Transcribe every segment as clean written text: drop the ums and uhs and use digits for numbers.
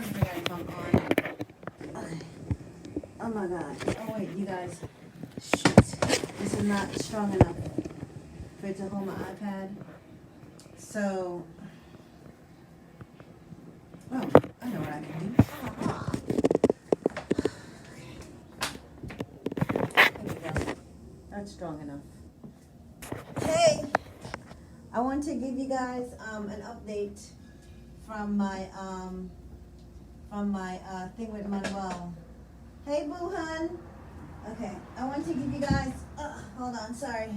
forgot if I'm on. Okay. Oh my god. Oh wait, you guys. Shit. This is not strong enough for it to hold my iPad. So, oh, I know what I can do. There we go. That's strong enough. Hey, I want to give you guys an update from my thing with Manuel. Hey, boo hun. Okay, I want to give you guys. Hold on, sorry.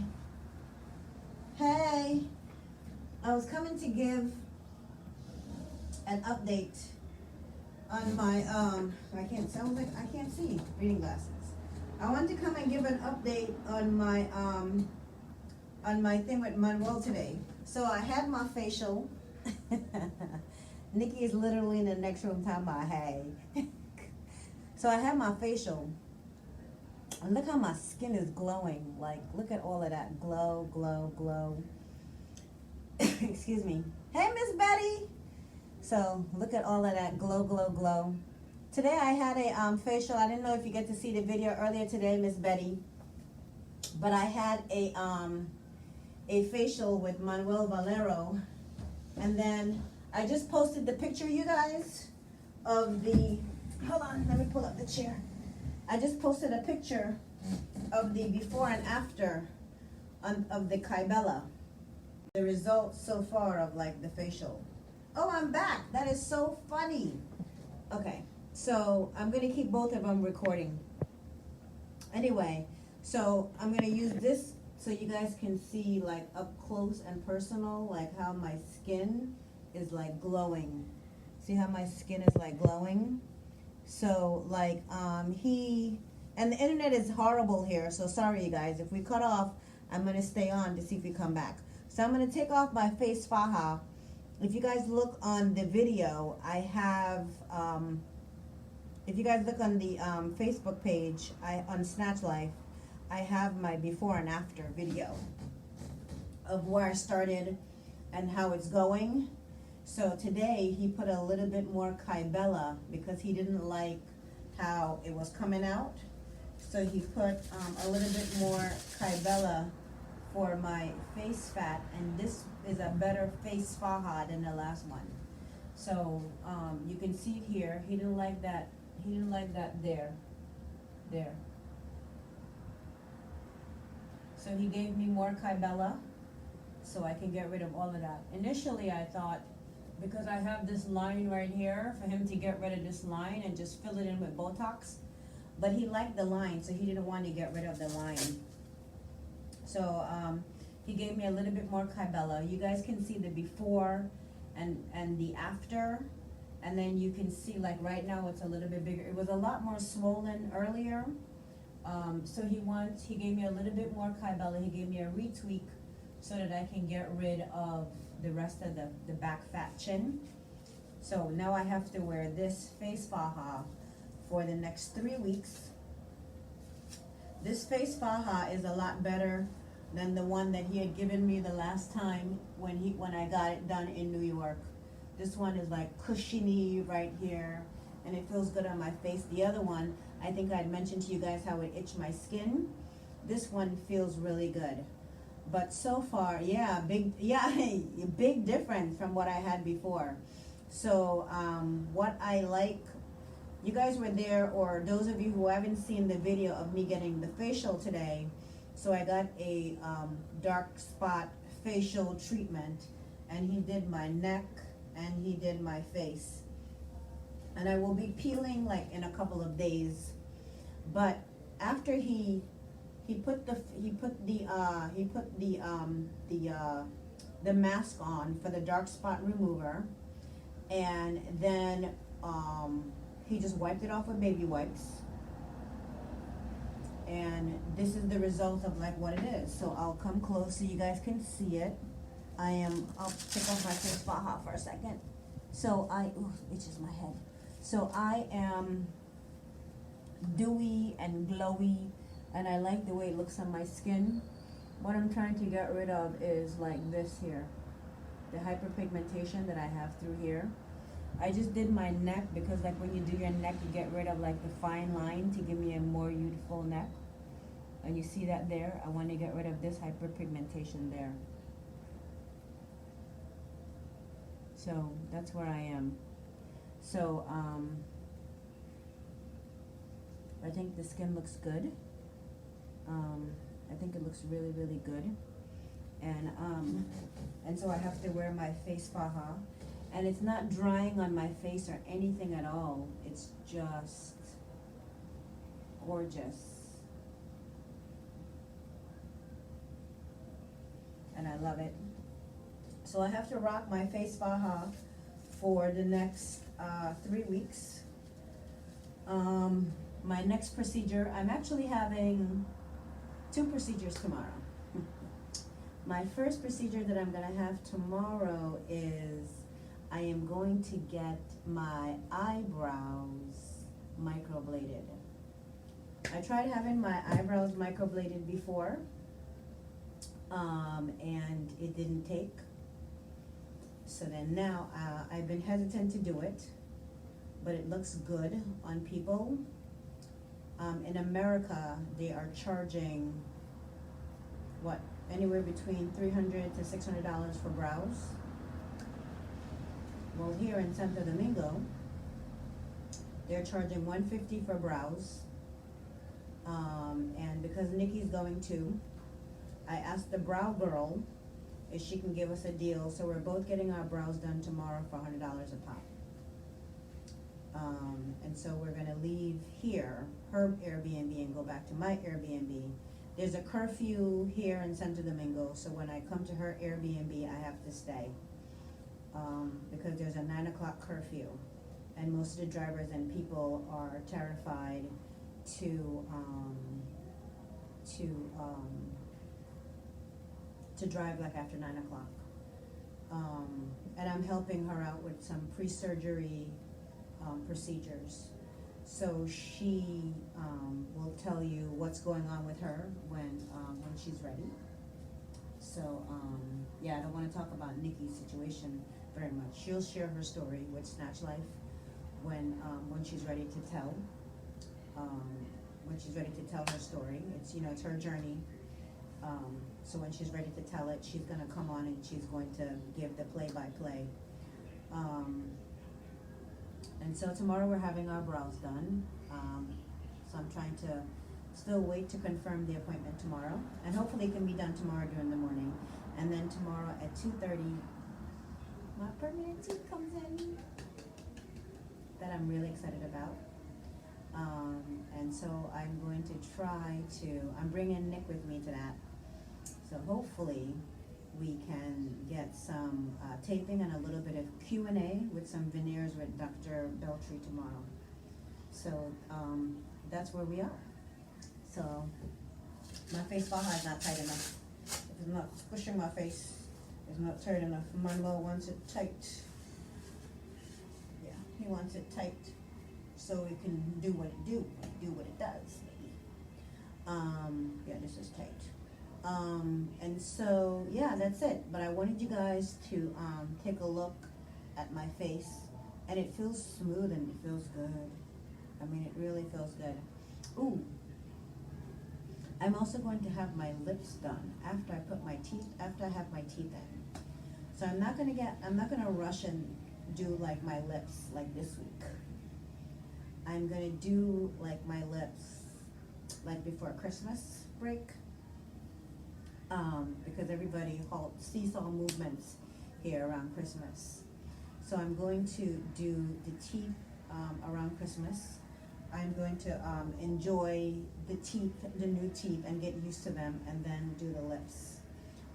Hey, I was coming to give an update on my I can't sound like I can't see reading glasses. I want to come and give an update on my thing with Manuel today. So I had my facial. Nikki is literally in the next room talking about hey. So I had my facial. And look how my skin is glowing. Like, look at all of that glow, glow, glow. Excuse me. Hey, Miss Betty. So look at all of that glow, glow, glow. Today I had a facial. I didn't know if you get to see the video earlier today, Miss Betty. But I had a facial with Manuel Valero. And then I just posted the picture, you guys, of the... Hold on, let me pull up the chair. I just posted a picture of the before and after of the Kybella. The results so far of like the facial. Oh, I'm back. That is so funny. Okay, so I'm going to keep both of them recording. Anyway, so I'm going to use this so you guys can see like up close and personal, like how my skin is like glowing. See how my skin is like glowing? So like and the internet is horrible here, so sorry you guys. If we cut off, I'm going to stay on to see if we come back. So I'm going to take off my face faja. If you guys look on the video, I have if you guys look on the Facebook page, on Snatch Life, I have my before and after video of where I started and how it's going. So today he put a little bit more Kybella because he didn't like how it was coming out. So he put a little bit more Kybella for my face fat, and this is a better face faja than the last one. So you can see it here. He didn't like that. He didn't like that there. So he gave me more Kybella so I can get rid of all of that. Initially I thought, because I have this line right here, for him to get rid of this line and just fill it in with Botox. But he liked the line, so he didn't want to get rid of the line. So he gave me a little bit more Kybella. You guys can see the before and the after. And then you can see like right now it's a little bit bigger. It was a lot more swollen earlier. So he gave me a little bit more Kybella. He gave me a retweak so that I can get rid of the rest of the back fat chin. So now I have to wear this face faja for the next 3 weeks. This face faja is a lot better than the one that he had given me the last time when I got it done in New York. This one is like cushiony right here, and it feels good on my face. The other one, I think I'd mentioned to you guys how it itched my skin. This one feels really good. But so far, big difference from what I had before. So what I like, you guys were there, or those of you who haven't seen the video of me getting the facial today. So I got a dark spot facial treatment, and he did my neck and he did my face. And I will be peeling like in a couple of days. But after he put the mask on for the dark spot remover, and then he just wiped it off with baby wipes, and this is the result of like what it is. So I'll come close so you guys can see it. I'll take off my face faja for a second. So it itches my head. So I am dewy and glowy, and I like the way it looks on my skin. What I'm trying to get rid of is like this here, the hyperpigmentation that I have through here. I just did my neck because like when you do your neck, you get rid of like the fine line to give me a more youthful neck. And you see that there? I want to get rid of this hyperpigmentation there. So that's where I am. So I think the skin looks good. I think it looks really, really good. And so I have to wear my face faja. And it's not drying on my face or anything at all. It's just gorgeous. And I love it. So I have to rock my face faja for the next 3 weeks. My next procedure, I'm actually having 2 procedures tomorrow. My first procedure that I'm gonna have tomorrow is I am going to get my eyebrows microbladed. I tried having my eyebrows microbladed before, and it didn't take. So then now I've been hesitant to do it, but it looks good on people. In America, they are charging, what, anywhere between $300 to $600 for brows. Well, here in Santo Domingo, they're charging $150 for brows. And because Nikki's going to, I asked the brow girl if she can give us a deal. So we're both getting our brows done tomorrow for $100 a pop. And so we're gonna leave here, her Airbnb, and go back to my Airbnb. There's a curfew here in Santo Domingo, so when I come to her Airbnb, I have to stay. Because there's a 9 o'clock curfew. And most of the drivers and people are terrified to drive like after 9 o'clock. And I'm helping her out with some pre-surgery procedures. So she will tell you what's going on with her when she's ready. So yeah, I don't want to talk about Nikki's situation very much. She'll share her story with Snatch Life when she's ready to tell. When she's ready to tell her story, it's her journey. So when she's ready to tell it, she's gonna come on and she's going to give the play-by-play. And so tomorrow we're having our brows done. So I'm trying to still wait to confirm the appointment tomorrow, and hopefully it can be done tomorrow during the morning. And then tomorrow at 2:30, my permanent teeth comes in. That I'm really excited about. And so I'm going to I'm bringing Nick with me to that. So hopefully we can get some taping and a little bit of Q&A with some veneers with Dr. Beltry tomorrow. So that's where we are. So my face faja is not tight enough. If it's not squishing my face, it's not tight enough. Manuel wants it tight. Yeah, he wants it tight so it can do what it does, maybe. Yeah, this is tight. And so, yeah, that's it. But I wanted you guys to take a look at my face. And it feels smooth and it feels good. I mean, it really feels good. Ooh. I'm also going to have my lips done after I have my teeth in. So I'm not gonna rush and do like my lips like this week. I'm gonna do like my lips like before Christmas break. Because everybody halts seesaw movements here around Christmas. So I'm going to do the teeth around Christmas. I'm going to enjoy the new teeth and get used to them, and then do the lips.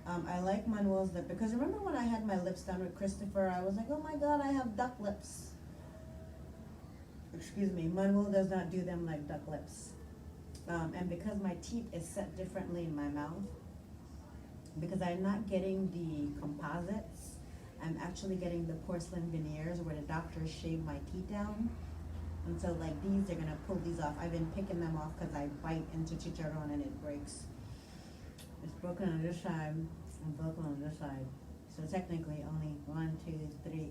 I like Manuel's lip because remember when I had my lips done with Christopher, I was like, oh my God, I have duck lips. Excuse me, Manuel does not do them like duck lips. And because my teeth is set differently in my mouth, because I'm not getting the composites, I'm actually getting the porcelain veneers where the doctors shave my teeth down. And so like these, they're gonna pull these off. I've been picking them off because I bite into chicharron and it breaks. It's broken on this side and broken on this side. So technically only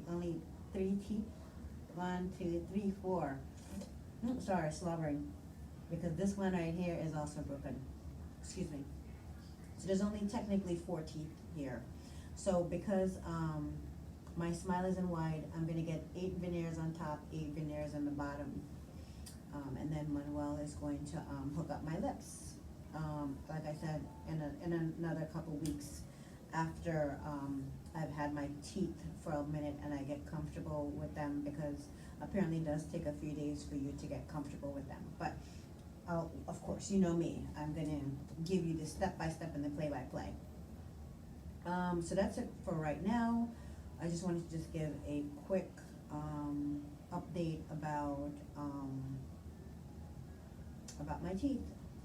only three teeth 1, 2, 3, 4. Sorry, slobbering. Because this one right here is also broken. Excuse me. So there's only technically 4 teeth here. So because my smile isn't wide, I'm gonna get 8 veneers on top, 8 veneers on the bottom. And then Manuel is going to hook up my lips. Like I said, in another couple weeks after I've had my teeth for a minute and I get comfortable with them, because apparently it does take a few days for you to get comfortable with them. But of course, you know me, I'm gonna give you the step-by-step and the play-by-play. So that's it for right now. I just wanted to just give a quick update about my teeth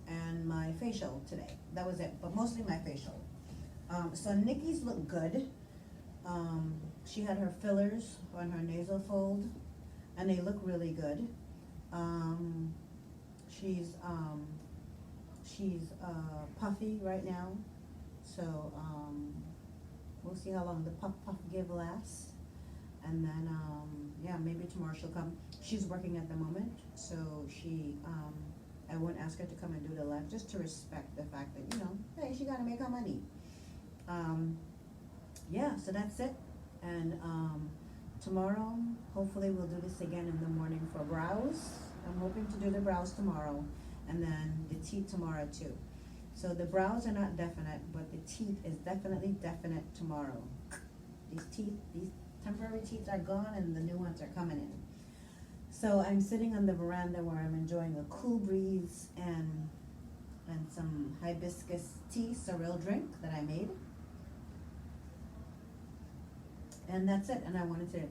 and my facial today. That was it, but mostly my facial. So Nikki's look good. She had her fillers on her nasal fold, and they look really good. She's puffy right now, so we'll see how long the puff give lasts. And then yeah, maybe tomorrow she'll come. She's working at the moment, so I won't ask her to come and do the live, just to respect the fact that, you know, hey, she gotta make her money. Yeah, so that's it. And tomorrow, hopefully we'll do this again in the morning for brows. I'm hoping to do the brows tomorrow, and then the teeth tomorrow too. So the brows are not definite, but the teeth is definitely definite tomorrow. These temporary teeth are gone, and the new ones are coming in. So I'm sitting on the veranda where I'm enjoying a cool breeze and some hibiscus tea, Sorrel drink that I made. And that's it. And I wanted to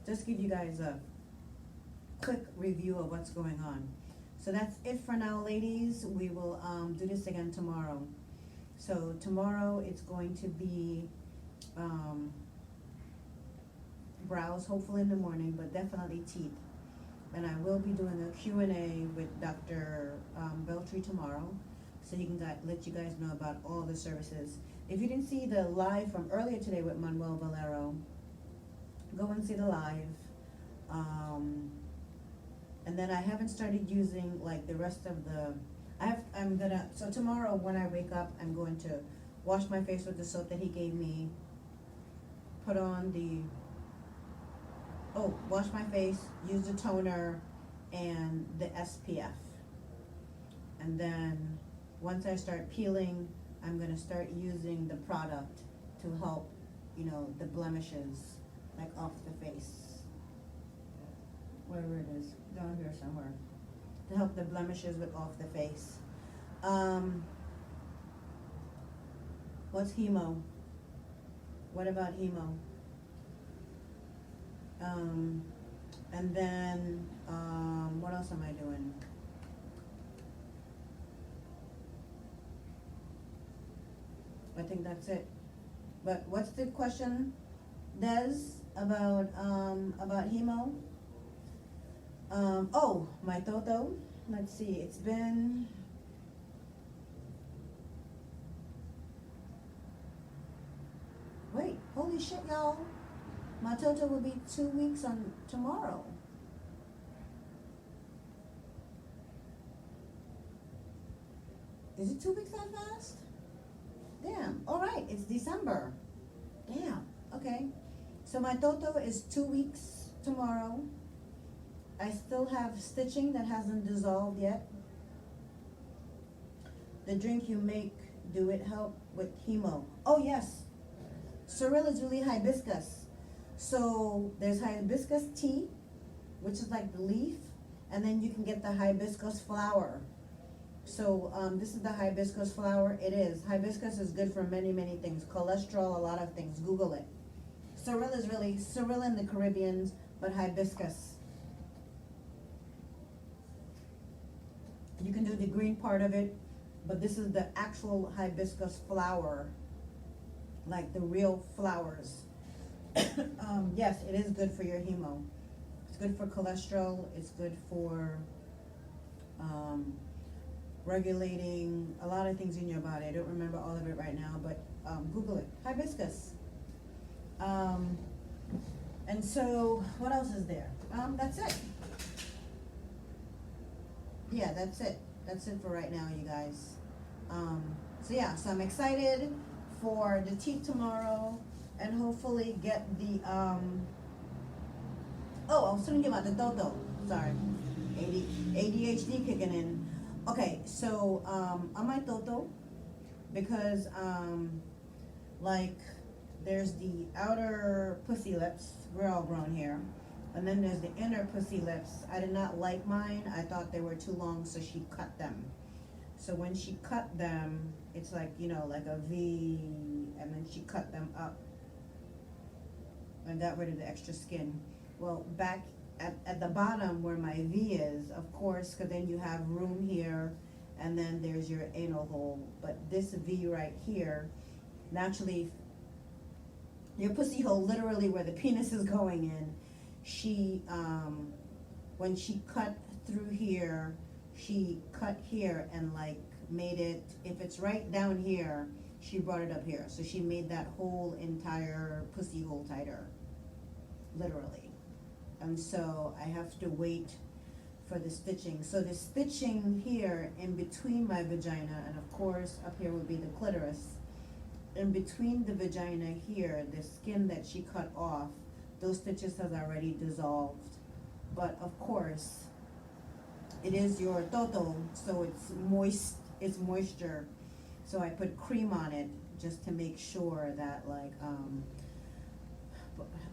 just give you guys a quick review of what's going on. So that's it for now, ladies. We will do this again tomorrow. So tomorrow it's going to be brows, hopefully in the morning, but definitely teeth. And I will be doing a Q&A with Dr. Beltry tomorrow, so he can let you guys know about all the services. If you didn't see the live from earlier today with Manuel Valero, go and see the live. And then I haven't started using like the rest of the, so tomorrow when I wake up, I'm going to wash my face with the soap that he gave me, put on wash my face, use the toner and the SPF. And then once I start peeling, I'm gonna start using the product to help, you know, the blemishes, like off the face. Wherever it is, down here somewhere. To help the blemishes with off the face. What's hemo? What about hemo? And then, what else am I doing? I think that's it. But what's the question, Des, about hemo? Oh, my Toto. Let's see, it's been, wait, holy shit, y'all. My Toto will be 2 weeks on tomorrow. Is it 2 weeks that fast? Damn, all right, it's December. Damn, okay. So my Toto is 2 weeks tomorrow. I still have stitching that hasn't dissolved yet. The drink you make, do it help with hemo? Oh yes, Sorrel is really hibiscus. So there's hibiscus tea, which is like the leaf, and then you can get the hibiscus flower. So this is the hibiscus flower. It is. Hibiscus is good for many, many things. Cholesterol, a lot of things. Google it. Sorrel is really, Sorrel in the Caribbean, but hibiscus. You can do the green part of it, but this is the actual hibiscus flower, like the real flowers. Yes, it is good for your hemo. It's good for cholesterol. It's good for regulating a lot of things in your body. I don't remember all of it right now, but Google it. Hibiscus. And so, what else is there? That's it. Yeah, that's it. That's it for right now, you guys. So yeah, so I'm excited for the teeth tomorrow, and hopefully get the oh, I was telling you about the Toto. Sorry, ADHD kicking in. Okay, so on my Toto, because like there's the outer pussy lips. We're all grown here. And then there's the inner pussy lips. I did not like mine. I thought they were too long, so she cut them. So when she cut them, it's like, you know, like a V, and then she cut them up and got rid of the extra skin. Well, back at the bottom where my V is, of course, because then you have room here, and then there's your anal hole. But this V right here, naturally, your pussy hole, literally where the penis is going in, she, when she cut through here, she cut here and like made it, if it's right down here, she brought it up here. So she made that whole entire pussy hole tighter, literally. And so I have to wait for the stitching. So the stitching here in between my vagina, and of course up here would be the clitoris, in between the vagina here, the skin that she cut off, those stitches has already dissolved. But of course, it is your toto, so it's moist, it's moisture. So I put cream on it just to make sure that like,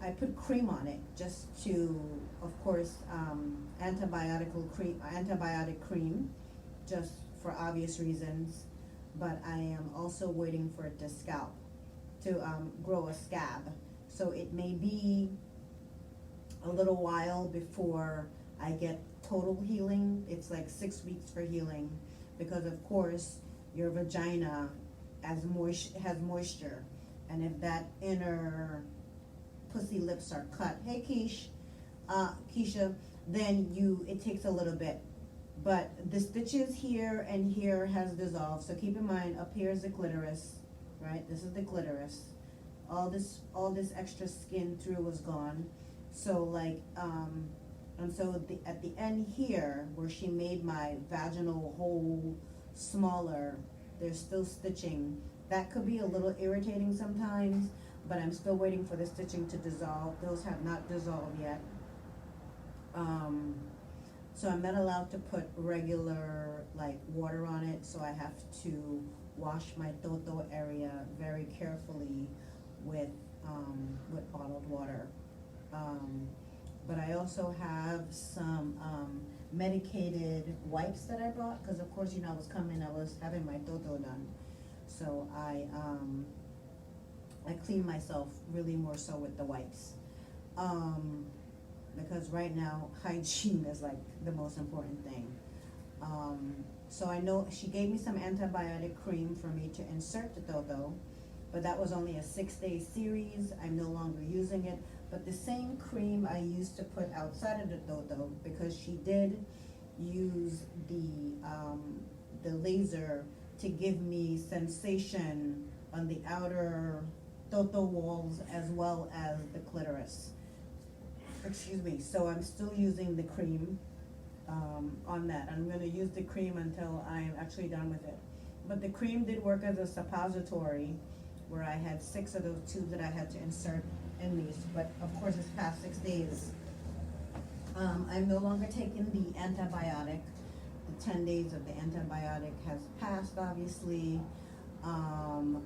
I put cream on it just to, of course, antibiotic cream, just for obvious reasons. But I am also waiting for it to grow a scab. So it may be a little while before I get total healing. It's like 6 weeks for healing, because of course your vagina has moisture, and if that inner pussy lips are cut, hey Keisha, then it takes a little bit. But the stitches here and here has dissolved. So keep in mind, up here is the clitoris, right? This is the clitoris. All this extra skin through was gone. So like, and so at the end here, where she made my vaginal hole smaller, there's still stitching. That could be a little irritating sometimes, but I'm still waiting for the stitching to dissolve. Those have not dissolved yet. So I'm not allowed to put regular like water on it, so I have to wash my toto area very carefully with bottled water. But I also have some medicated wipes that I brought, because of course, you know, I was having my toto done. So I clean myself really more so with the wipes. Because right now, hygiene is like the most important thing. So I know she gave me some antibiotic cream for me to insert the toto, but that was only a 6-day series. I'm no longer using it. But the same cream I used to put outside of the toto, because she did use the laser to give me sensation on the outer toto walls as well as the clitoris. Excuse me. So I'm still using the cream on that. I'm going to use the cream until I'm actually done with it. But the cream did work as a suppository, where I had 6 of those tubes that I had to insert in these. But of course, it's past 6 days. I'm no longer taking the antibiotic. The 10 days of the antibiotic has passed, obviously.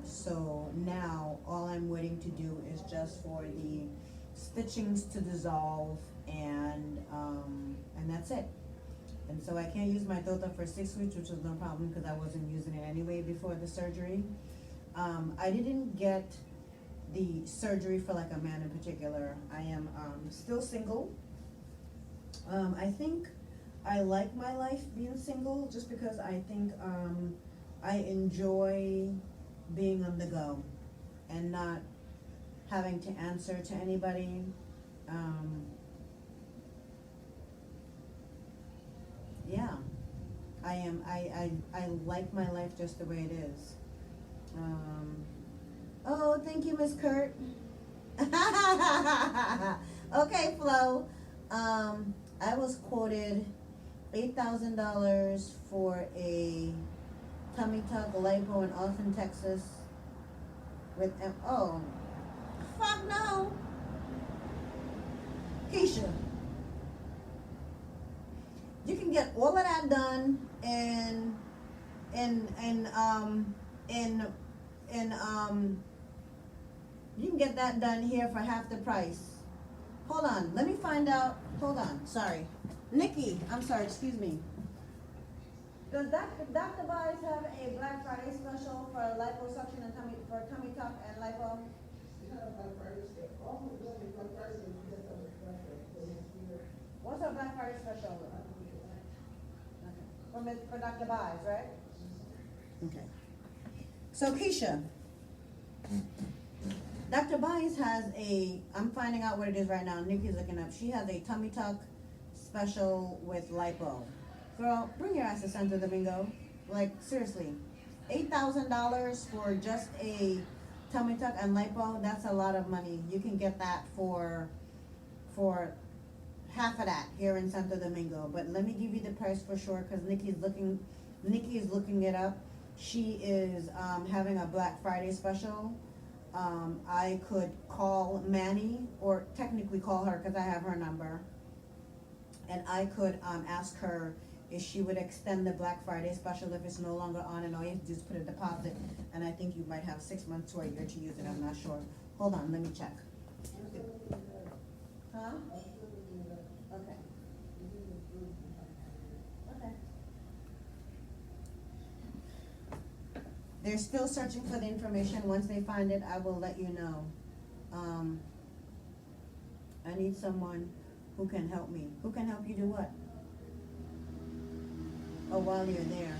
So now all I'm waiting to do is just for the stitchings to dissolve, and that's it. And so I can't use my tota for 6 weeks, which was no problem because I wasn't using it anyway before the surgery. I didn't get the surgery for like a man in particular. I am still single. I think I like my life being single, just because I think I enjoy being on the go and not having to answer to anybody. Yeah, I like my life just the way it is. Oh, thank you, Miss Kurt. Okay, Flo. I was quoted $8,000 for a tummy tuck lipo in Austin, Texas. Oh, fuck no, Keisha. You can get all of that done in in you can get that done here for half the price. Hold on, let me find out. Hold on, sorry. Nikki, I'm sorry, excuse me. Does Dr. Bàez have a Black Friday special for liposuction and tummy tuck and lipo? What's our Black Friday special? Okay. For Dr. Bàez, right? Okay. So Keisha, Dr. Bàez has I'm finding out what it is right now. Nikki's looking up. She has a tummy tuck special with lipo. Girl, bring your ass to Santo Domingo. Like, seriously. $8,000 for just a tummy tuck and lipo, that's a lot of money. You can get that for half of that here in Santo Domingo. But let me give you the price for sure, because Nikki is looking it up. She is having a Black Friday special. I could call Manny, or technically call her because I have her number, and I could ask her if she would extend the Black Friday special if it's no longer on, and all you have to do is put a deposit, and I think you might have 6 months to a year to use it. I'm not sure. Hold on, let me check. Huh? Okay. Okay. They're still searching for the information. Once they find it, I will let you know. I need someone who can help me. Who can help you do what? Oh, while you're there.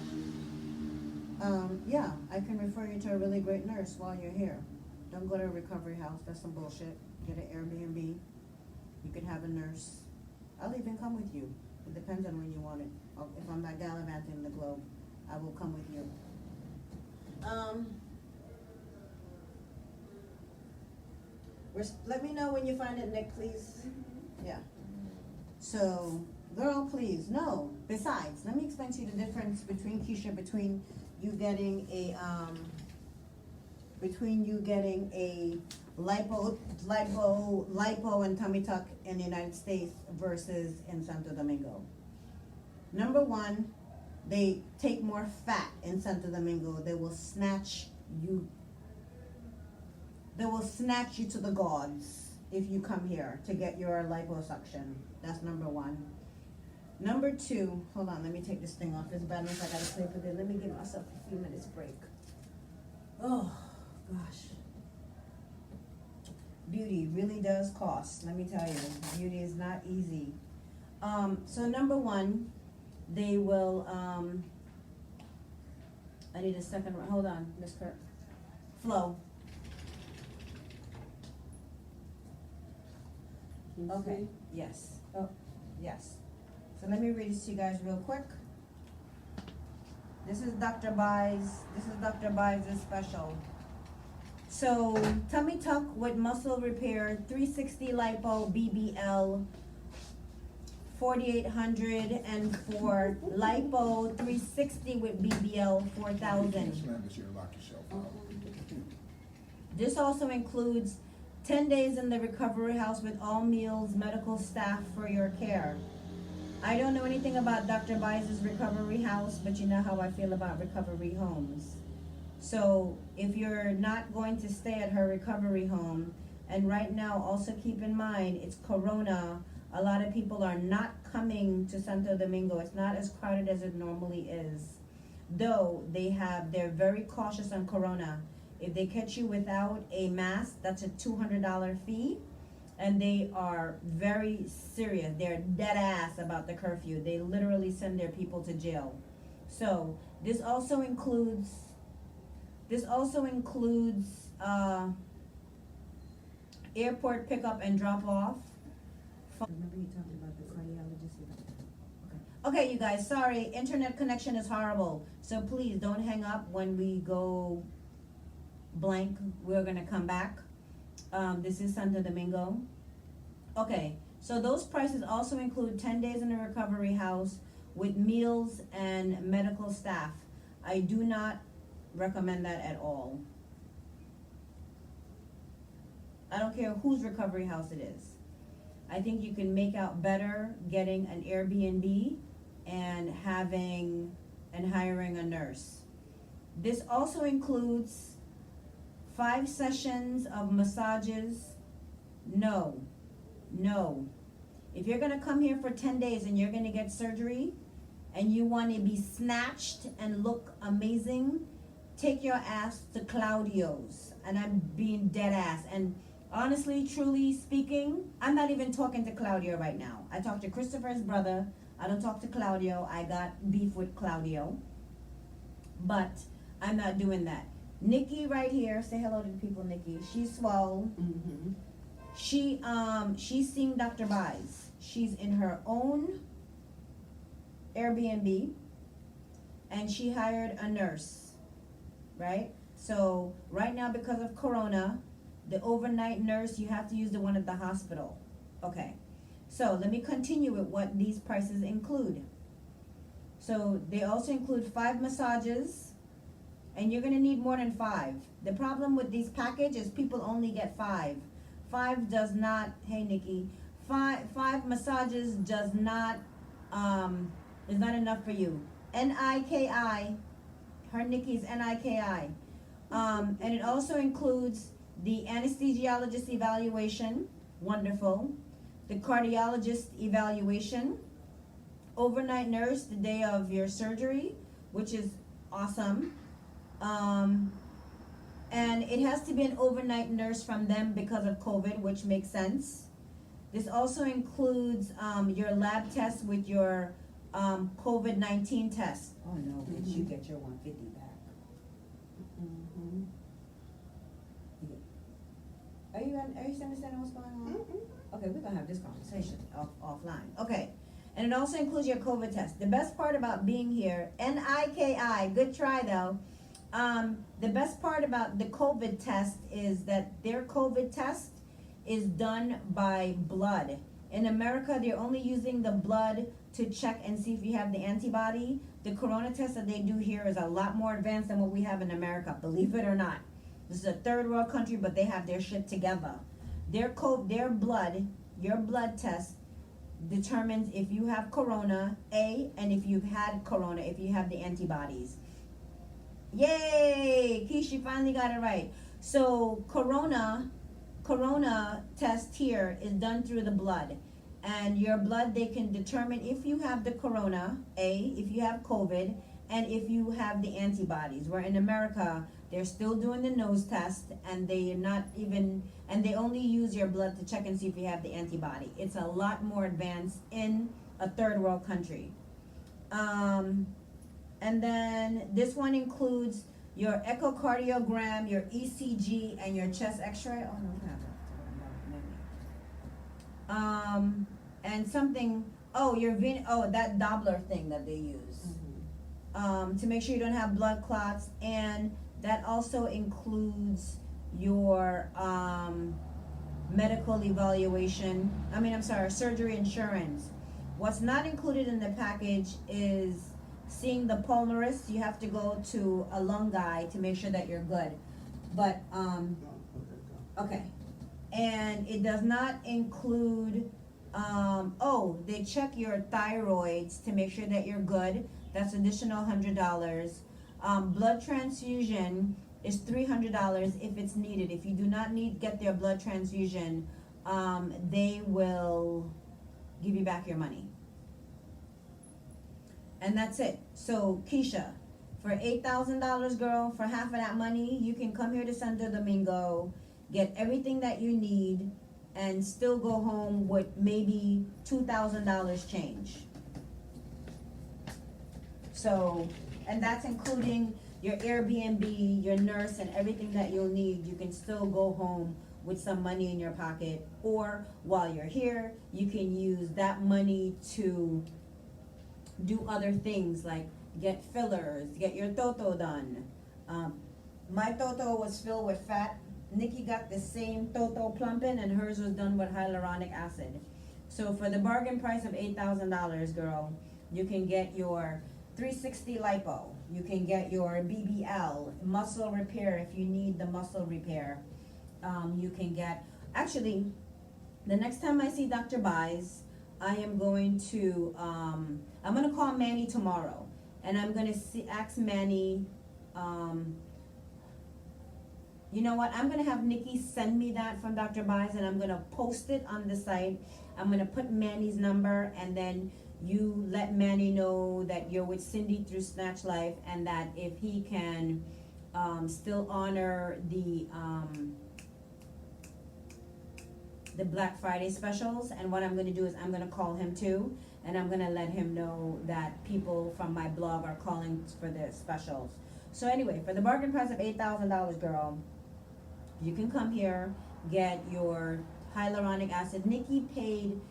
Yeah, I can refer you to a really great nurse while you're here. Don't go to a recovery house. That's some bullshit. Get an Airbnb. You can have a nurse. I'll even come with you. It depends on when you want it. If I'm not gallivanting the globe, I will come with you. Let me know when you find it, Nick, please. Yeah. So, girl, please, no. Besides, let me explain to you the difference between Keisha, between you getting a lipo and tummy tuck in the United States versus in Santo Domingo. Number one, they take more fat in Santo Domingo. They will snatch you to the gods if you come here to get your liposuction. That's number one. Number two, hold on, let me take this thing off. It's bad enough I gotta sleep with it. Let me give myself a few minutes break. Oh, gosh. Beauty really does cost, let me tell you. Beauty is not easy. So number one, they will, I need a second, hold on, Miss Kirk. Flo. Okay, yes, oh, yes. So let me read this to you guys real quick. This is Dr. Bàez's special. So, tummy tuck with muscle repair, 360 lipo, BBL, 4,800, and for lipo 360 with BBL, 4,000. This also includes 10 days in the recovery house with all meals, medical staff for your care. I don't know anything about Dr. Bàez's recovery house, but you know how I feel about recovery homes. So if you're not going to stay at her recovery home, and right now also keep in mind it's Corona, a lot of people are not coming to Santo Domingo. It's not as crowded as it normally is. Though they're very cautious on Corona. If they catch you without a mask, that's a $200 fee. And they are very serious. They're dead ass about the curfew. They literally send their people to jail. So this also includes airport pickup and drop off. Remember you talked about the cardiologist. Okay, you guys, sorry, internet connection is horrible. So please don't hang up when we go blank. We're gonna come back. This is Santo Domingo. Okay, So those prices also include 10 days in a recovery house with meals and medical staff. I do not recommend that at all. I don't care whose recovery house it is. I think you can make out better getting an Airbnb and hiring a nurse. This also includes 5 sessions of massages. No. If you're gonna come here for 10 days and you're gonna get surgery and you wanna be snatched and look amazing, take your ass to Claudio's. And I'm being dead ass. And honestly, truly speaking, I'm not even talking to Claudio right now. I talked to Christopher's brother. I don't talk to Claudio. I got beef with Claudio. But I'm not doing that. Nikki right here, say hello to the people, Nikki. She's swole. Mm-hmm. She's seen Dr. Bàez. She's in her own Airbnb and she hired a nurse, right? So right now, because of Corona, the overnight nurse, you have to use the one at the hospital. Okay, so let me continue with what these prices include. So they also include 5 massages, and you're gonna need more than 5. The problem with these packages is people only get 5. 5 does not, hey Nikki, 5 massages does not, is not enough for you. N-I-K-I, her Nikki's N-I-K-I. And it also includes the anesthesiologist evaluation, wonderful. The cardiologist evaluation, overnight nurse the day of your surgery, which is awesome. And it has to be an overnight nurse from them because of COVID, which makes sense. This also includes your lab test with your COVID-19 test. Oh no, bitch, you get your 150 back. Mm-hmm. Are you understanding what's going on? Mm-hmm. Okay, we're gonna have this conversation offline. Okay, and it also includes your COVID test. The best part about being here, N-I-K-I, good try though. The best part about the COVID test is that their COVID test is done by blood. In America, they're only using the blood to check and see if you have the antibody. The corona test that they do here is a lot more advanced than what we have in America, believe it or not. This is a third world country, but they have their shit together. Their blood, your blood test determines if you have corona, A, and if you've had corona, if you have the antibodies. Yay! Keisha finally got it right. So corona test here is done through the blood. And your blood, they can determine if you have the corona, A, if you have COVID, and if you have the antibodies. Where in America, they're still doing the nose test, and they only use your blood to check and see if you have the antibody. It's a lot more advanced in a third world country. And then this one includes your echocardiogram, your ECG, and your chest x-ray. Oh no, and something, that Doppler thing that they use. Mm-hmm. To make sure you don't have blood clots, and that also includes your medical evaluation. Surgery insurance. What's not included in the package is seeing the pulmonologist. You have to go to a lung guy to make sure that you're good. But okay, and it does not include. They check your thyroids to make sure that you're good. That's additional $100. Blood transfusion is $300 if it's needed. If you do not get their blood transfusion, they will give you back your money. And that's it. So Keisha, for $8,000, girl, for half of that money, you can come here to Santo Domingo, get everything that you need, and still go home with maybe $2,000 change. So, and that's including your Airbnb, your nurse, and everything that you'll need. You can still go home with some money in your pocket, or while you're here, you can use that money to do other things like get fillers, get your toto done. My toto was filled with fat. Nikki got the same toto plumping, and hers was done with hyaluronic acid. So for the bargain price of $8,000, girl, you can get your 360 lipo. You can get your BBL, muscle repair if you need the muscle repair. You can get, actually, the next time I see Dr. Bàez, I am going to, I'm going to call Manny tomorrow. And I'm going to ask Manny, you know what, I'm going to have Nikki send me that from Dr. Bàez, and I'm going to post it on the site. I'm going to put Manny's number, and then you let Manny know that you're with Cindy through Snatch Life, and that if he can still honor the Black Friday specials. And what I'm going to do is I'm going to call him too, and I'm going to let him know that people from my blog are calling for the specials. So anyway, for the bargain price of $8,000, girl, you can come here, get your hyaluronic acid. Nikki paid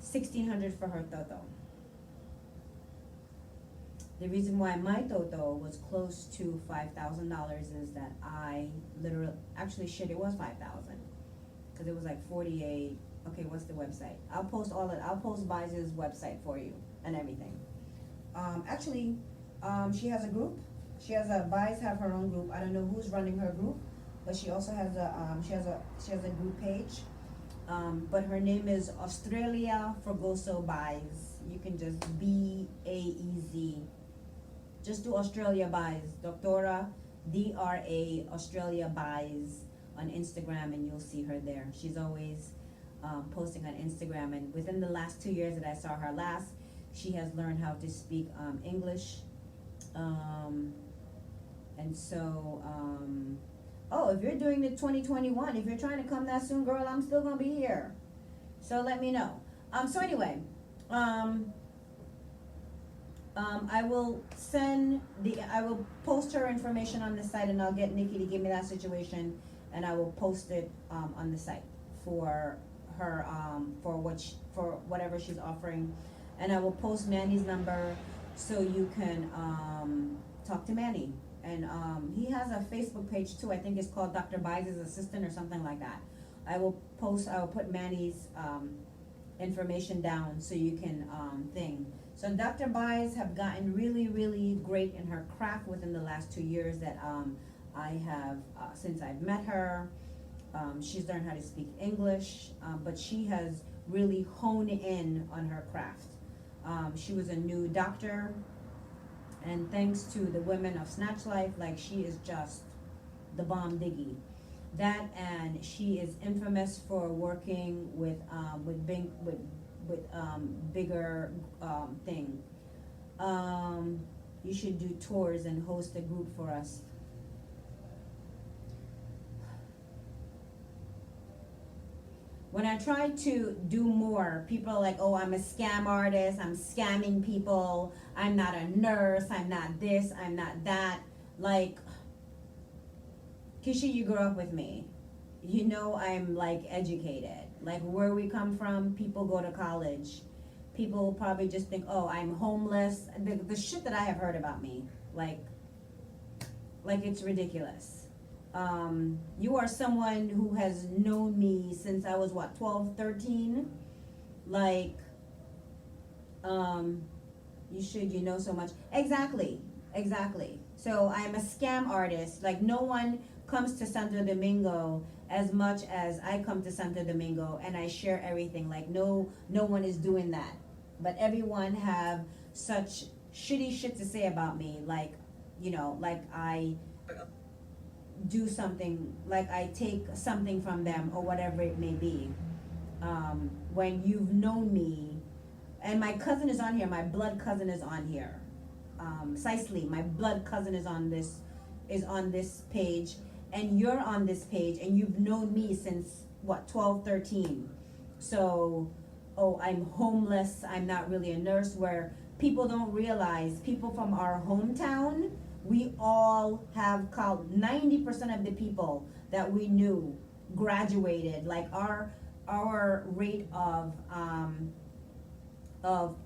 $1,600 for her toto. The reason why my toto was close to $5,000 is that I literally, actually shit, it was 5,000, because it was like 48. Okay, what's the website? I'll post all it. I'll post Bàez's website for you and everything. Actually, she has a group. She has a Bàez have her own group. I don't know who's running her group, but she also has a she has a group page. But her name is Australia Fragoso Bàez. You can just BAEZ. Just do Australia Bàez, Doctora DRA Australia Bàez on Instagram, and you'll see her there. She's always posting on Instagram, and within the last 2 years that I saw her last, she has learned how to speak English. And so, oh, if you're doing the 2021, if you're trying to come that soon, girl, I'm still gonna be here. So let me know. So anyway, I will post her information on the site, and I'll get Nikki to give me that situation, and I will post it on the site for her for whatever she's offering, and I will post Manny's number so you can talk to Manny. And he has a Facebook page too. I think it's called Dr. Bàez's Assistant or something like that. I will put Manny's information down so you can thing. So Dr. Bàez have gotten really, really great in her craft within the last 2 years that I have, since I've met her. She's learned how to speak English, but she has really honed in on her craft. She was a new doctor, and thanks to the women of Snatch Life, like, she is just the bomb diggy. That, and she is infamous for working with bigger thing. You should do tours and host a group for us. When I try to do more, people are like, oh, I'm a scam artist, I'm scamming people, I'm not a nurse, I'm not this, I'm not that. Like, Kisha, you grew up with me. You know I'm, like, educated. Like, where we come from, people go to college. People probably just think, oh, I'm homeless. The shit that I have heard about me, like it's ridiculous. You are someone who has known me since I was, what, 12, 13? Like, you know so much. Exactly. So I am a scam artist. Like, no one comes to Santo Domingo as much as I come to Santo Domingo, and I share everything. Like, no one is doing that. But everyone have such shitty shit to say about me. Like, you know, like I do something, like I take something from them or whatever it may be. When you've known me, and my cousin is on here, my blood cousin is on here. Precisely, my blood cousin is on this page, and you're on this page, and you've known me since, what, 12, 13. So, oh, I'm homeless, I'm not really a nurse, where people don't realize, people from our hometown, we all have 90% of the people that we knew graduated. Like, our rate of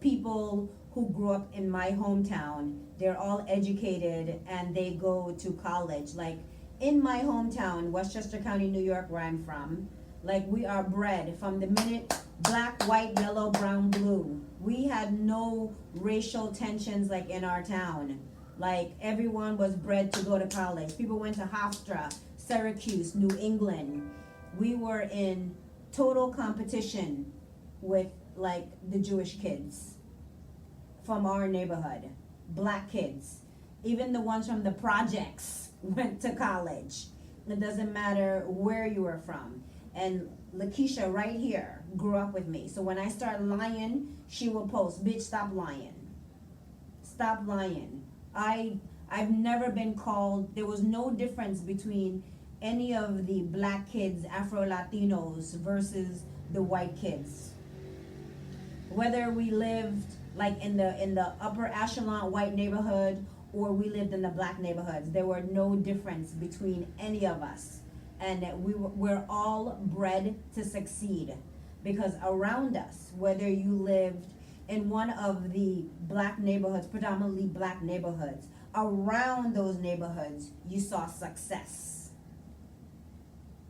people who grew up in my hometown, they're all educated and they go to college. Like, in my hometown, Westchester County, New York, where I'm from, like, we are bred from the minute black, white, yellow, brown, blue. We had no racial tensions like in our town. Like everyone was bred to go to college. People went to Hofstra, Syracuse, New England. We were in total competition with like the Jewish kids from our neighborhood, black kids. Even the ones from the projects went to college. It doesn't matter where you were from. And Lakeisha right here grew up with me. So when I start lying, she will post, bitch, stop lying. Stop lying. I've never been called, there was no difference between any of the black kids, Afro-Latinos versus the white kids. Whether we lived like in the upper echelon white neighborhood or we lived in the black neighborhoods, there were no difference between any of us. And we're all bred to succeed, because around us, whether you lived in one of the black neighborhoods, predominantly black neighborhoods, around those neighborhoods, you saw success.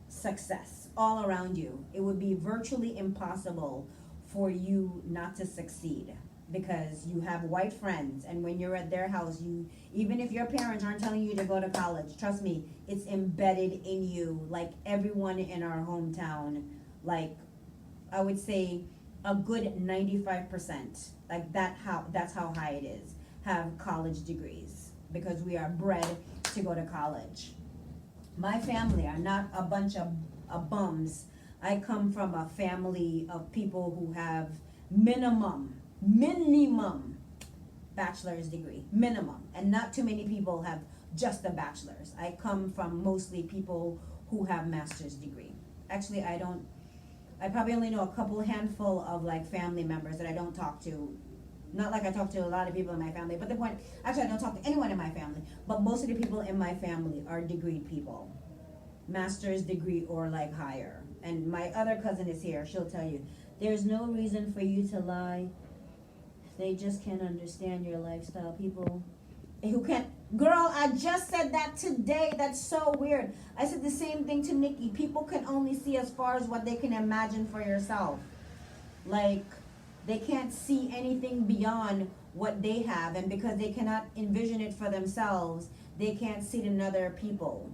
Success all around you. It would be virtually impossible for you not to succeed, because you have white friends, and when you're at their house, you, even if your parents aren't telling you to go to college, trust me, it's embedded in you. Like everyone in our hometown, like I would say a good 95%, like that's how high it is, have college degrees, because we are bred to go to college. My family are not a bunch of bums. I come from a family of people who have minimum bachelor's degree, minimum. And not too many people have just a bachelor's. I come from mostly people who have master's degree. Actually, I probably only know a couple handful of like family members that I don't talk to. Not like I talk to a lot of people in my family, but the point, actually I don't talk to anyone in my family, but most of the people in my family are degreed people. Master's degree or like higher. And my other cousin is here, she'll tell you, there's no reason for you to lie. They just can't understand your lifestyle. People who can't, girl, I just said that today. That's so weird. I said the same thing to Nikki. People can only see as far as what they can imagine for yourself. Like, they can't see anything beyond what they have, and because they cannot envision it for themselves, they can't see it in other people.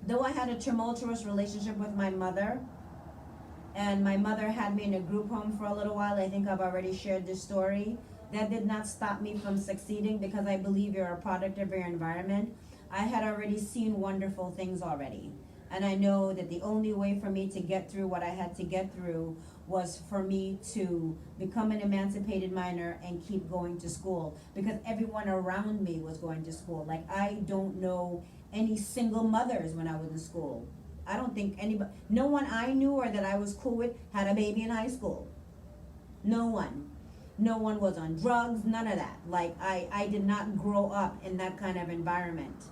Though I had a tumultuous relationship with my mother, and my mother had me in a group home for a little while, I think I've already shared this story, that did not stop me from succeeding, because I believe you're a product of your environment. I had already seen wonderful things already. And I know that the only way for me to get through what I had to get through was for me to become an emancipated minor and keep going to school, because everyone around me was going to school. Like, I don't know any single mothers when I was in school. I don't think anybody, no one I knew or that I was cool with had a baby in high school. No one. No one was on drugs, none of that. Like, I did not grow up in that kind of environment.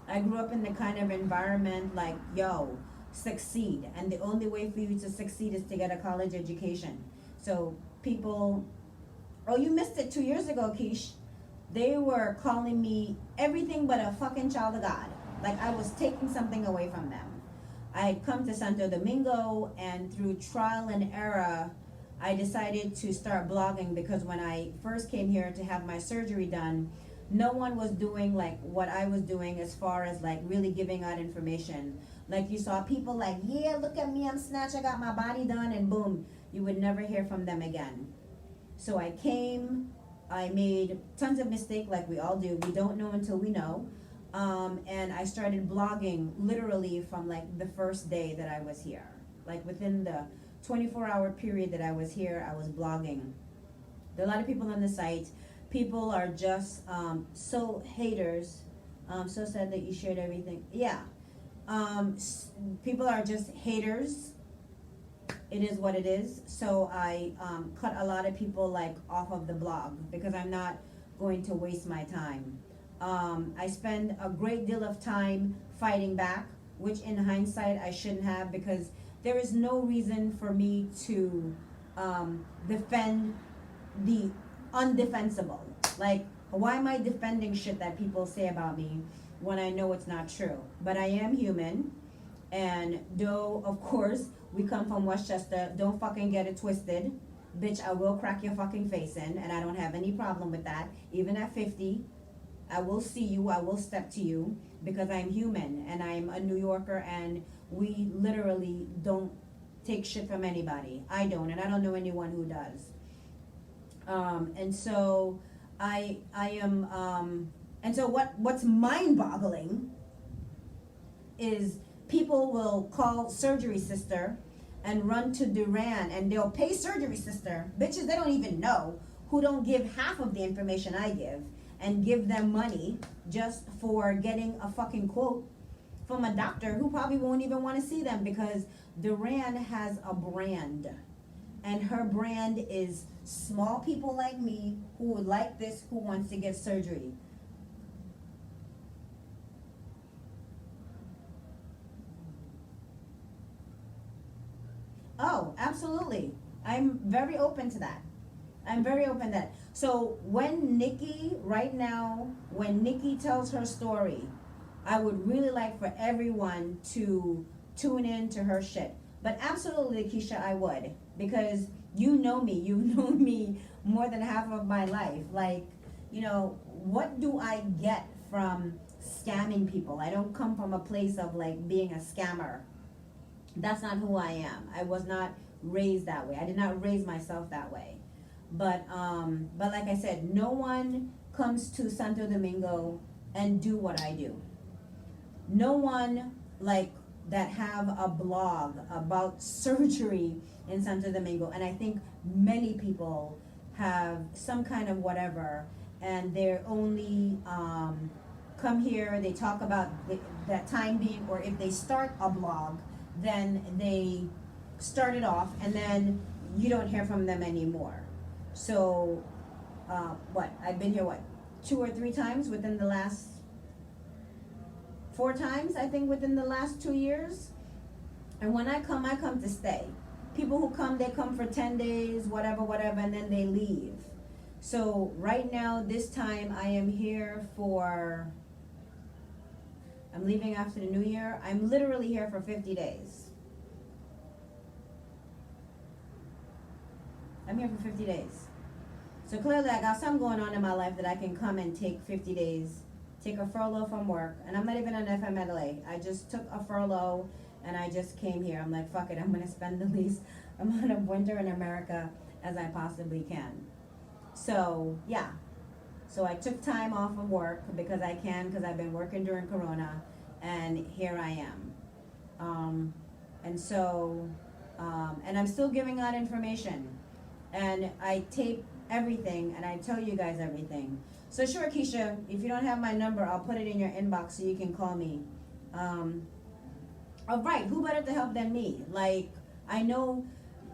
I grew up in the kind of environment like, yo, succeed. And the only way for you to succeed is to get a college education. So people, oh, you missed it 2 years ago, Keish. They were calling me everything but a fucking child of God. Like, I was taking something away from them. I had come to Santo Domingo, and through trial and error, I decided to start blogging, because when I first came here to have my surgery done, no one was doing like what I was doing as far as like really giving out information. Like, you saw people like, yeah, look at me, I'm Snatch, I got my body done, and boom, you would never hear from them again. So I came, I made tons of mistakes like we all do. We don't know until we know. And I started blogging literally from like the first day that I was here. Like within the 24-hour period that I was here, I was blogging. There are a lot of people on the site. People are just so haters. So sad that you shared everything. Yeah. People are just haters. It is what it is. So I cut a lot of people like off of the blog, because I'm not going to waste my time. I spend a great deal of time fighting back, which in hindsight I shouldn't have, because there is no reason for me to defend the undefensible. Like, why am I defending shit that people say about me when I know it's not true? But I am human. And though, of course, we come from Westchester, don't fucking get it twisted. Bitch, I will crack your fucking face in, and I don't have any problem with that. Even at 50, I will see you, I will step to you, because I'm human, and I'm a New Yorker, and we literally don't take shit from anybody. I don't, and I don't know anyone who does. And so I am, and so what's mind-boggling is people will call surgery sister and run to Duran, and they'll pay surgery sister, bitches they don't even know, who don't give half of the information I give, and give them money just for getting a fucking quote from a doctor who probably won't even want to see them, because Duran has a brand, and her brand is small people like me who would like this, who wants to get surgery. Oh, absolutely. I'm very open to that. I'm very open to that. So when Nikki, right now, when Nikki tells her story, I would really like for everyone to tune in to her shit. But absolutely, Keisha, I would. Because you know me. You've known me more than half of my life. Like, you know, what do I get from scamming people? I don't come from a place of like being a scammer. That's not who I am. I was not raised that way. I did not raise myself that way. But like I said, no one comes to Santo Domingo and do what I do. No one like that have a blog about surgery in Santo Domingo, and I think many people have some kind of whatever, and they're only come here, they talk about that time being, or if they start a blog, then they start it off, and then you don't hear from them anymore. So, I've been here, 2 or 3 times within the last, 4 times, I think, within the last 2 years. And when I come to stay. People who come, they come for 10 days, whatever, and then they leave. So right now, this time, I am here I'm leaving after the new year. I'm literally here for 50 days. I'm here for 50 days. So clearly I got something going on in my life that I can come and take 50 days, take a furlough from work. And I'm not even an FMLA. I just took a furlough and I just came here. I'm like, fuck it, I'm gonna spend the least amount of winter in America as I possibly can. So, yeah. So I took time off of work because I can, because I've been working during Corona, and here I am. And I'm still giving out information, and I tape everything, and I tell you guys everything. So sure, Keisha, if you don't have my number, I'll put it in your inbox so you can call me. All right, who better to help than me? Like, I know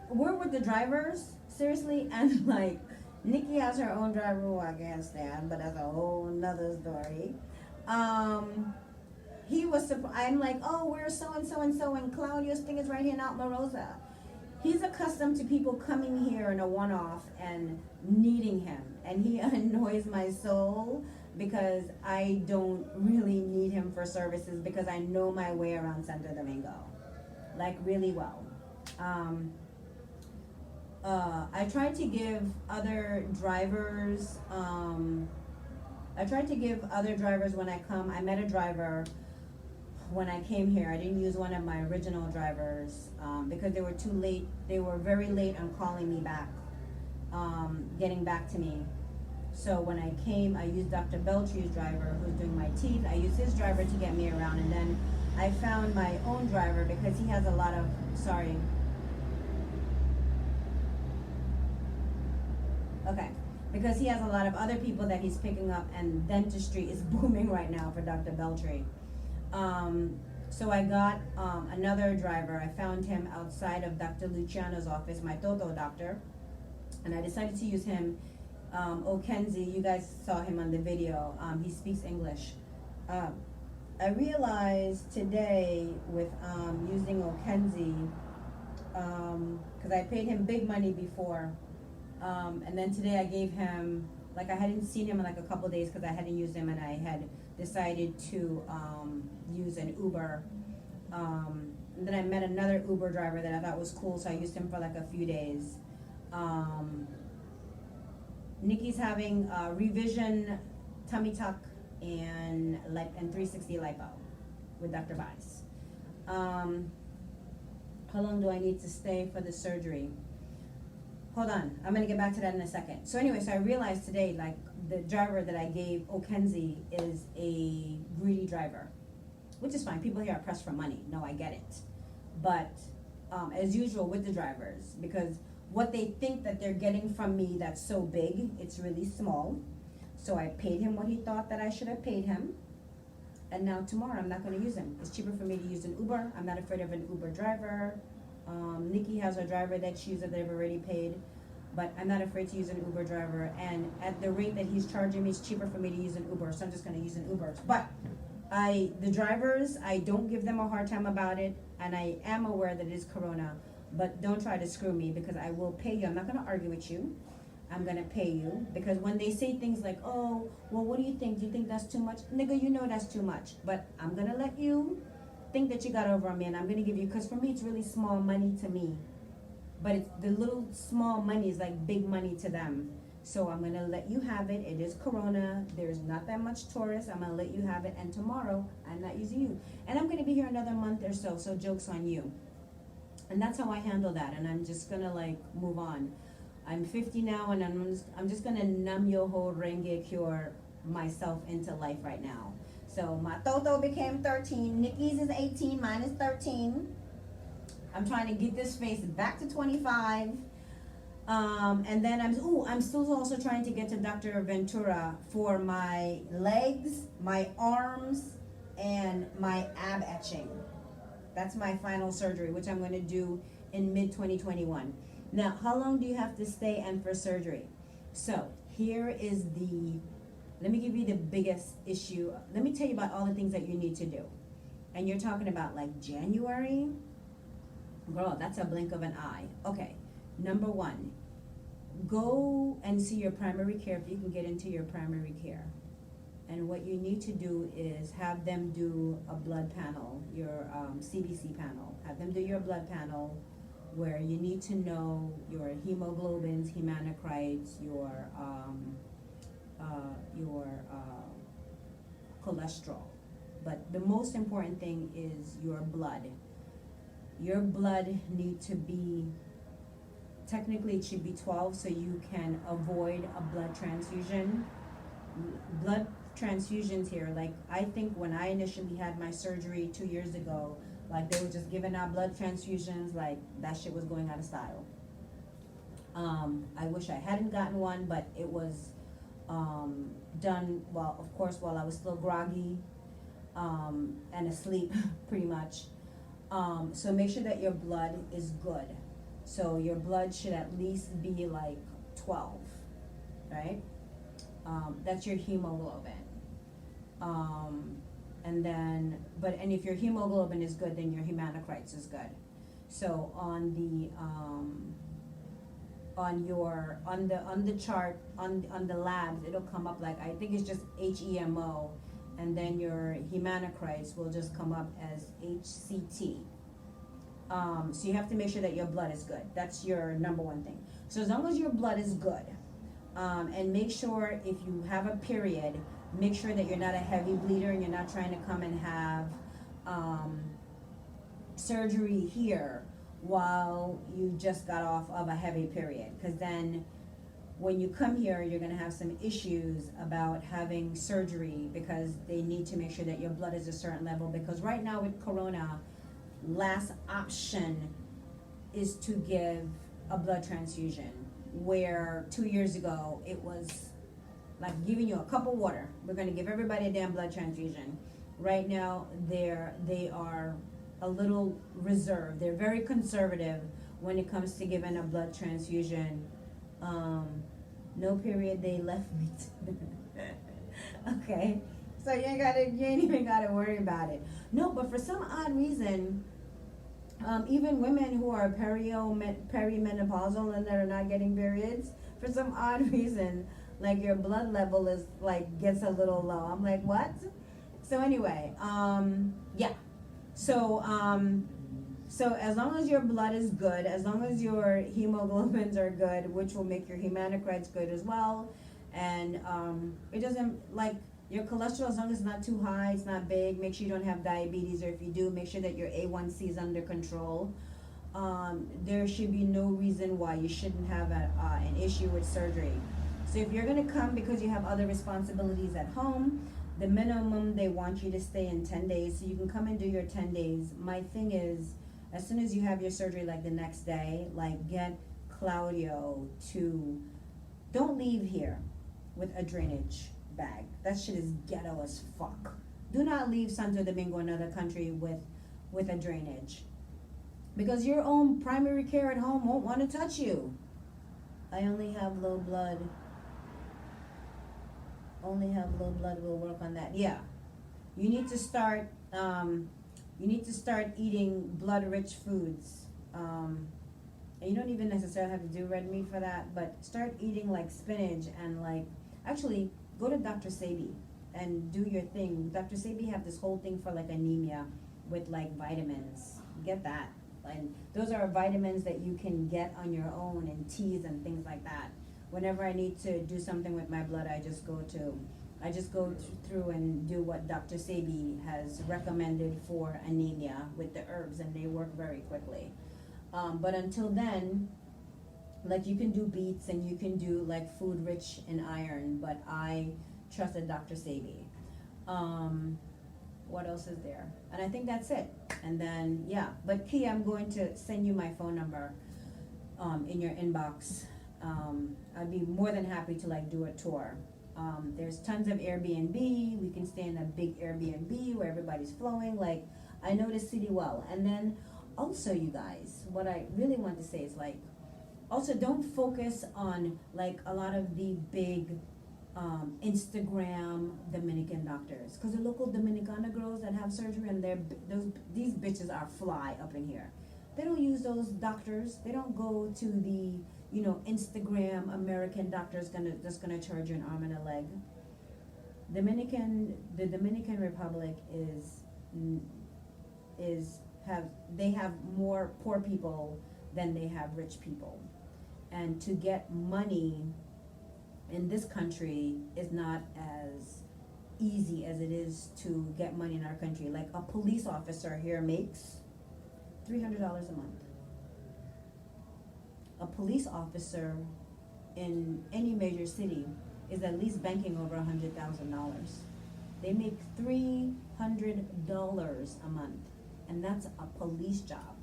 we're with the drivers, seriously, and like, Nikki has her own driver who I can't stand, but that's a whole nother story. He was, I'm like, oh, we're so-and-so and so, and Claudio's thing is right here in Alta Rosa. He's accustomed to people coming here in a one-off and needing him, and he annoys my soul because I don't really need him for services because I know my way around Santo Domingo, like really well. I tried to give other drivers, when I come. I met a driver when I came here. I didn't use one of my original drivers because they were too late. They were very late on calling me back, getting back to me. So when I came, I used Dr. Beltry's driver who's doing my teeth. I used his driver to get me around, and then I found my own driver because he has a lot of, because he has a lot of other people that he's picking up, and dentistry is booming right now for Dr. Beltry. So I got another driver. I found him outside of Dr. Luciano's office, my Toto doctor, and I decided to use him. Okenzie, you guys saw him on the video. He speaks English. I realized today with using Okenzie, because I paid him big money before, and then today I gave him, like I hadn't seen him in like a couple days because I hadn't used him, and I had decided to use an Uber Then I met another Uber driver that I thought was cool, so I used him for like a few days. Nikki's having revision, tummy tuck, and 360 lipo with Dr. Bàez. How long do I need to stay for the surgery? Hold on, I'm gonna get back to that in a second. So anyway, so I realized today, like, the driver that I gave Okenzie is a greedy driver, which is fine. People here are pressed for money. No, I get it. But as usual with the drivers, because what they think that they're getting from me that's so big, it's really small. So I paid him what he thought that I should have paid him. And now tomorrow I'm not gonna use him. It's cheaper for me to use an Uber. I'm not afraid of an Uber driver. Nikki has a driver that she used that they've already paid. But I'm not afraid to use an Uber driver. And at the rate that he's charging me, it's cheaper for me to use an Uber. So I'm just gonna use an Uber. But the drivers, I don't give them a hard time about it. And I am aware that it is Corona. But don't try to screw me, because I will pay you. I'm not gonna argue with you. I'm gonna pay you, because when they say things like, oh, well, what do you think? Do you think that's too much? Nigga, you know that's too much. But I'm gonna let you think that you got over on me, and I'm gonna give you, because for me it's really small money to me. But it's the little small money is like big money to them. So I'm gonna let you have it. It is Corona. There's not that much tourists. I'm gonna let you have it, and tomorrow I'm not using you. And I'm gonna be here another month or so, so joke's on you. And that's how I handle that, and I'm just gonna like move on. I'm 50 now, and I'm just gonna numb your whole Renge cure myself into life right now. So my Toto became 13, Nikki's is 18, mine is 13. I'm trying to get this face back to 25. And then I'm still also trying to get to Dr. Ventura for my legs, my arms, and my ab etching. That's my final surgery, which I'm gonna do in mid-2021. Now, how long do you have to stay and for surgery? So here is let me give you the biggest issue. Let me tell you about all the things that you need to do. And you're talking about like January? Girl, that's a blink of an eye. Okay, number one, go and see your primary care if you can get into your primary care. And what you need to do is have them do a blood panel, your CBC panel. Have them do your blood panel, where you need to know your hemoglobins, hematocrites, your cholesterol. But the most important thing is your blood. Your blood need to be, technically it should be 12, so you can avoid a blood transfusion. Blood transfusions here, like I think when I initially had my surgery 2 years ago, like they were just giving out blood transfusions, like that shit was going out of style. I wish I hadn't gotten one, but it was done, well, of course, while I was still groggy and asleep, pretty much. So make sure that your blood is good. So your blood should at least be like 12, right? That's your hemoglobin. And then, and if your hemoglobin is good, then your hematocrites is good. So on the chart, on the labs, it'll come up like, I think it's just HEMO, and then your hematocrites will just come up as HCT. So you have to make sure that your blood is good. That's your number one thing. So as long as your blood is good, and make sure if you have a period, make sure that you're not a heavy bleeder and you're not trying to come and have surgery here while you just got off of a heavy period. Because then when you come here, you're going to have some issues about having surgery, because they need to make sure that your blood is a certain level. Because right now with Corona, last option is to give a blood transfusion, where 2 years ago it was like giving you a cup of water. We're going to give everybody a damn blood transfusion. Right now they are a little reserved. They're very conservative when it comes to giving a blood transfusion. No period, they left me okay, so you ain't even gotta worry about it. No, but for some odd reason, even women who are perimenopausal and they're not getting periods, for some odd reason, like your blood level is like gets a little low. I'm like, what? So anyway, yeah. So as long as your blood is good, as long as your hemoglobins are good, which will make your hematocrites good as well, and it doesn't like your cholesterol, as long as it's not too high, it's not big. Make sure you don't have diabetes, or if you do, make sure that your A1C is under control. There should be no reason why you shouldn't have an issue with surgery. So if you're gonna come because you have other responsibilities at home, the minimum they want you to stay in 10 days, so you can come and do your 10 days. My thing is, as soon as you have your surgery, like the next day, like get Claudio to, don't leave here with a drainage bag. That shit is ghetto as fuck. Do not leave Santo Domingo, another country, with a drainage. Because your own primary care at home won't want to touch you. I only have low blood. Only have low blood, we'll work on that. Yeah. You need to start eating blood-rich foods. And you don't even necessarily have to do red meat for that, but start eating like spinach and like, actually, go to Dr. Sebi and do your thing. Dr. Sebi have this whole thing for like anemia with like vitamins. Get that. And those are vitamins that you can get on your own and teas and things like that. Whenever I need to do something with my blood, I just go through and do what Dr. Sebi has recommended for anemia with the herbs, and they work very quickly. But until then, like you can do beets and you can do like food rich in iron, but I trusted Dr. Sebi. What else is there? And I think that's it. And then, yeah, but Key, I'm going to send you my phone number in your inbox. I'd be more than happy to like do a tour. There's tons of Airbnb. We can stay in a big Airbnb where everybody's flowing. Like, I know the city well. And then also, you guys, what I really want to say is like, also don't focus on like a lot of the big Instagram Dominican doctors, because the local Dominicana girls that have surgery, and these bitches are fly up in here. They don't use those doctors. They don't go to the Instagram American doctors that's gonna charge you an arm and a leg. The Dominican Republic they have more poor people than they have rich people, and to get money in this country is not as easy as it is to get money in our country. Like a police officer here makes $300 a month. A police officer in any major city is at least banking over $100,000. They make $300 a month, and that's a police job.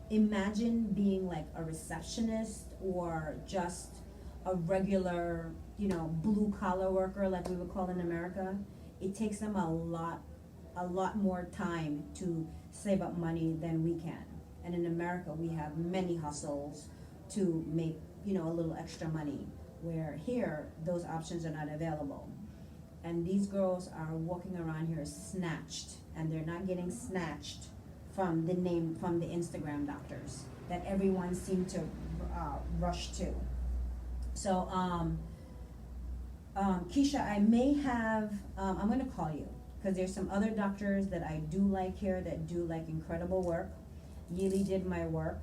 Imagine being like a receptionist or just a regular, blue collar worker like we would call in America. It takes them a lot more time to save up money than we can. And in America, we have many hustles to make, a little extra money, where here, those options are not available. And these girls are walking around here snatched, and they're not getting snatched from the Instagram doctors that everyone seemed to rush to. So, Keisha, I may have, I'm gonna call you, because there's some other doctors that I do like here that do like incredible work. Yili did my work.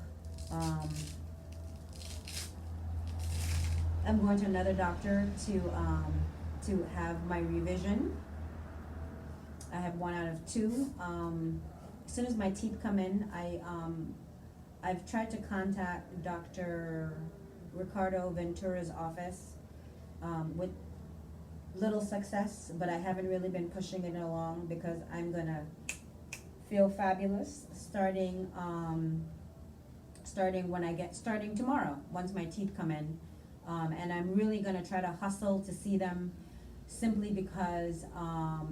I'm going to another doctor to have my revision. I have 1 out of 2. As soon as my teeth come in, I've tried to contact Dr. Ricardo Ventura's office with little success, but I haven't really been pushing it along because I'm gonna feel fabulous starting tomorrow once my teeth come in. And I'm really gonna try to hustle to see them, simply because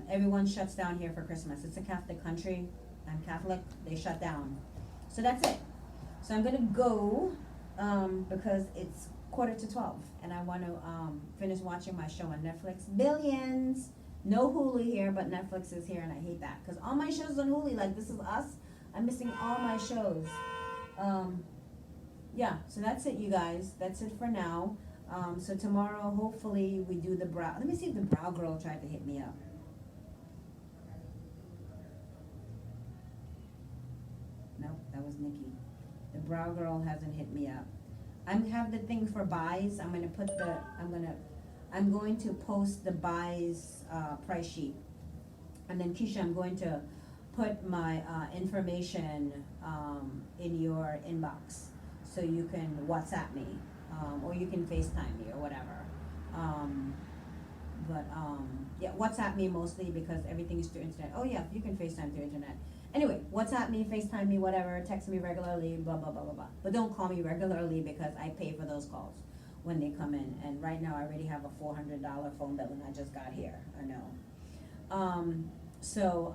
everyone shuts down here for Christmas. It's a Catholic country. I'm Catholic. They shut down. So that's it. So I'm gonna go because it's 11:45 and I want to finish watching my show on Netflix. Billions. No Hulu here, but Netflix is here, and I hate that because all my shows on Hulu, like This Is Us, I'm missing all my shows. Yeah, so that's it, you guys. That's it for now. So tomorrow, hopefully, we do the brow. Let me see if the brow girl tried to hit me up. Nope, that was Nikki. The brow girl hasn't hit me up. I have the thing for Bàez. I'm going to post the Bàez price sheet. And then Keisha, I'm going to put my information in your inbox so you can WhatsApp me or you can FaceTime me or whatever. Yeah, WhatsApp me mostly because everything is through internet. Oh yeah, you can FaceTime through internet. Anyway, WhatsApp me, FaceTime me, whatever, text me regularly, blah, blah, blah, blah, blah. But don't call me regularly because I pay for those calls when they come in. And right now I already have a $400 phone bill and I just got here, I know. So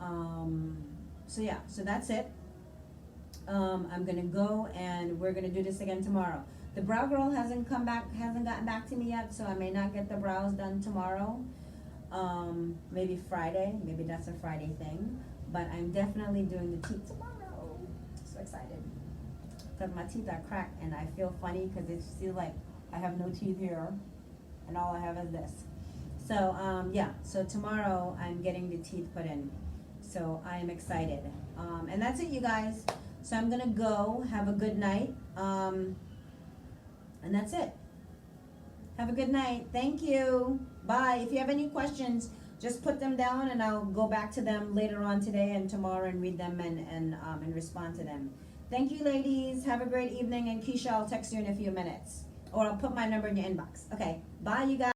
yeah, so that's it. I'm gonna go and we're gonna do this again tomorrow. The brow girl hasn't gotten back to me yet, so I may not get the brows done tomorrow. Maybe Friday, maybe that's a Friday thing. But I'm definitely doing the teeth tomorrow. So excited. Because my teeth are cracked and I feel funny because it feels like I have no teeth here and all I have is this. So yeah, so tomorrow I'm getting the teeth put in. So I am excited. And that's it, you guys. So I'm gonna go, have a good night. And that's it. Have a good night. Thank you. Bye. If you have any questions, just put them down and I'll go back to them later on today and tomorrow and read them and respond to them. Thank you, ladies. Have a great evening. And Keisha, I'll text you in a few minutes. Or I'll put my number in your inbox. Okay. Bye, you guys.